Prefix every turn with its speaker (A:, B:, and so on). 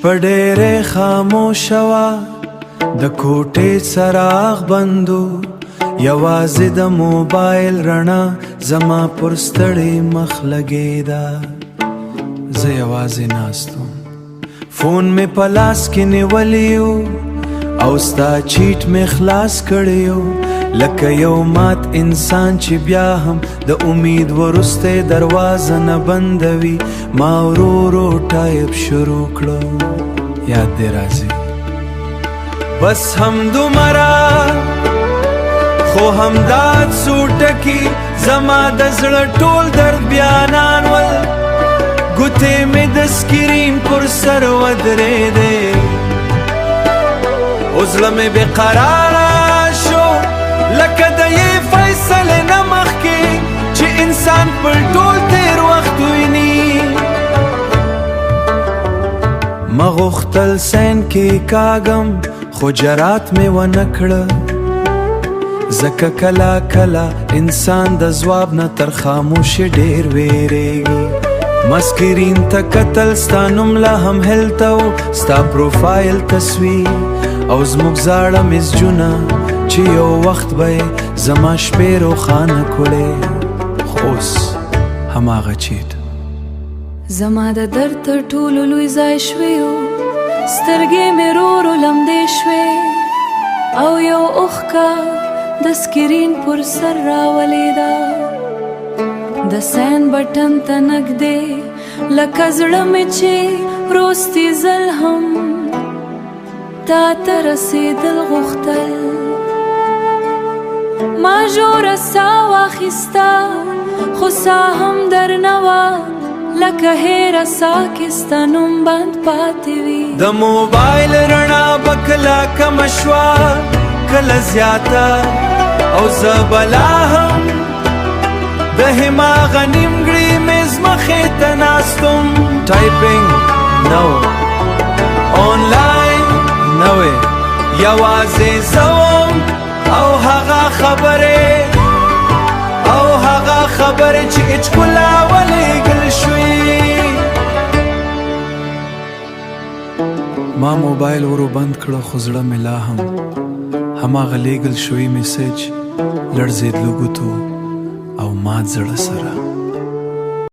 A: شپه ډېرې خاموشه وه د کوټې څراغ بندو یوازې د موبایل رڼا زما پر ستړی مخ لګېده زه یوازې ناست وم فون مې په لاس کې نیولی و او ستا چیټ مې خلاص کړی و لکه یو مات انسان چې بیا هم د امید وروستی دروازه نه بندوي ما ورو ورو ټایپ شروع کړو یاد دې راځي بس همدومره خو همدا څو ټکي زما د زړه ټول درد بیانان ول ګوتې مې د سکرین پر سر ودرېدې او زړه مې بېقراره شو لکه د یې فیصلې نه مخکې چې انسان پر ټول تېر وخت ویني ما غوښتل سین کې کاږم خو جرات مې ونه کړه ځکه کله کله انسان د ځواب نه تر خاموشي ډېر ویریږي ما سکرین ته کتل ستا نوم لا هم هلته و ستا پروفایل تصویر او زموږ زاړه مسجونه چې یو وخت به یې زما شپې روښانه کړې خو اوس هماغه چیټ
B: زما د درد تر ټولو لوی ځای شوی و سترګې مې ورو ورو لمدې شوې او یو اوښکه د سکرین پر سر راولېده د سین بټن ته نږدې لکه زړه مې چې وروستي ځل هم تا ته رسېدل غوښتل ما ژوره ساه واخیسته خو ساه هم درنه وه لکه هیره ساه کې ستا نوم بند پاتې وي
A: د موبایل رڼا به کله کمه شوه کله زیاته او زه به لا هم د هماغه نیمګړي میز مخې ته ناست وم ټایپینګ نه و آنلاین نه وې یوازې زه وم او هغه خبرې چې اچکولا ولېږل شوې ما موبایل ورو بند کړه خو زړه مې لا هم هماغه لېږل شوی میسج لړزېدلو ګوتو او مات زړه سره